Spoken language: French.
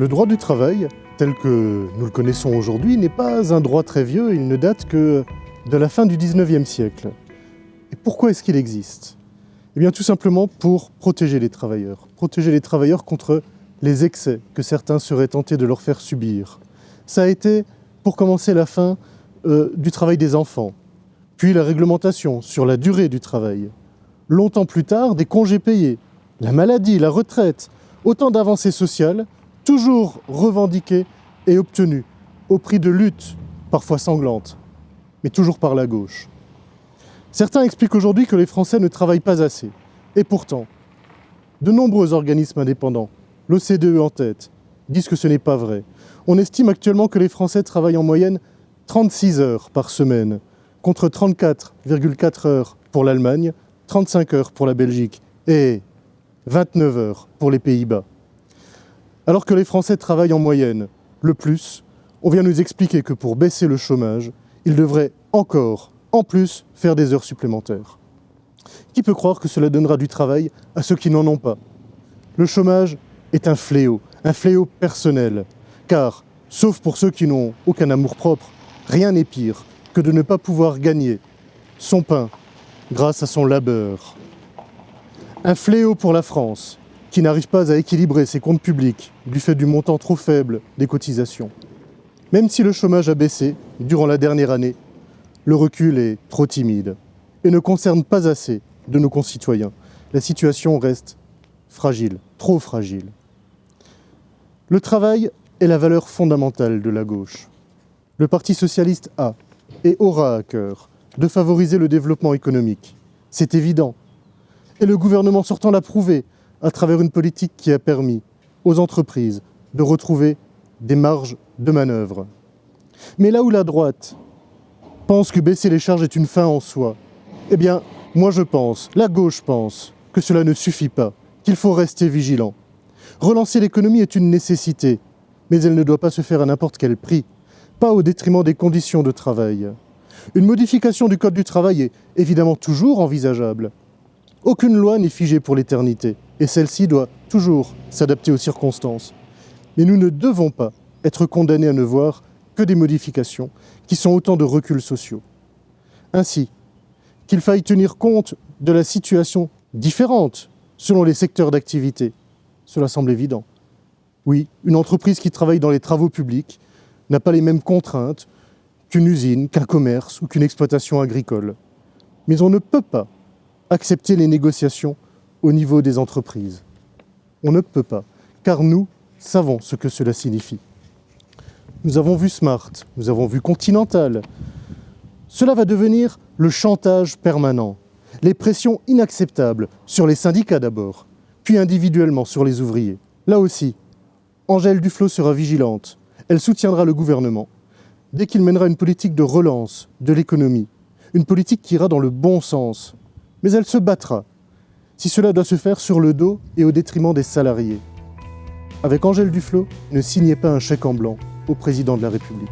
Le droit du travail, tel que nous le connaissons aujourd'hui, n'est pas un droit très vieux, il ne date que de la fin du XIXe siècle. Et pourquoi est-ce qu'il existe ? Eh bien tout simplement pour protéger les travailleurs contre les excès que certains seraient tentés de leur faire subir. Ça a été, pour commencer, la fin du travail des enfants, puis la réglementation sur la durée du travail. Longtemps plus tard, des congés payés, la maladie, la retraite, autant d'avancées sociales, toujours revendiquées et obtenues, au prix de luttes, parfois sanglantes, mais toujours par la gauche. Certains expliquent aujourd'hui que les Français ne travaillent pas assez. Et pourtant, de nombreux organismes indépendants, l'OCDE en tête, disent que ce n'est pas vrai. On estime actuellement que les Français travaillent en moyenne 36 heures par semaine, contre 34,4 heures pour l'Allemagne, 35 heures pour la Belgique et 29 heures pour les Pays-Bas. Alors que les Français travaillent en moyenne le plus, on vient nous expliquer que pour baisser le chômage, ils devraient encore, en plus, faire des heures supplémentaires. Qui peut croire que cela donnera du travail à ceux qui n'en ont pas ? Le chômage est un fléau personnel, car, sauf pour ceux qui n'ont aucun amour-propre, rien n'est pire que de ne pas pouvoir gagner son pain grâce à son labeur. Un fléau pour la France, qui n'arrive pas à équilibrer ses comptes publics du fait du montant trop faible des cotisations. Même si le chômage a baissé durant la dernière année, le recul est trop timide et ne concerne pas assez de nos concitoyens. La situation reste fragile, trop fragile. Le travail est la valeur fondamentale de la gauche. Le Parti socialiste a et aura à cœur de favoriser le développement économique. C'est évident. Et le gouvernement sortant l'a prouvé à travers une politique qui a permis aux entreprises de retrouver des marges de manœuvre. Mais là où la droite pense que baisser les charges est une fin en soi, eh bien, moi je pense, la gauche pense, que cela ne suffit pas, qu'il faut rester vigilant. Relancer l'économie est une nécessité, mais elle ne doit pas se faire à n'importe quel prix, pas au détriment des conditions de travail. Une modification du Code du travail est évidemment toujours envisageable. Aucune loi n'est figée pour l'éternité, et celle-ci doit toujours s'adapter aux circonstances. Mais nous ne devons pas être condamnés à ne voir que des modifications qui sont autant de reculs sociaux. Ainsi, qu'il faille tenir compte de la situation différente selon les secteurs d'activité, cela semble évident. Oui, une entreprise qui travaille dans les travaux publics n'a pas les mêmes contraintes qu'une usine, qu'un commerce ou qu'une exploitation agricole. Mais on ne peut pas accepter les négociations au niveau des entreprises. On ne peut pas, car nous savons ce que cela signifie. Nous avons vu Smart, nous avons vu Continental. Cela va devenir le chantage permanent, les pressions inacceptables sur les syndicats d'abord, puis individuellement sur les ouvriers. Là aussi, Angèle Duflot sera vigilante. Elle soutiendra le gouvernement dès qu'il mènera une politique de relance de l'économie, une politique qui ira dans le bon sens. Mais elle se battra, si cela doit se faire sur le dos et au détriment des salariés. Avec Angèle Duflot, ne signez pas un chèque en blanc au président de la République.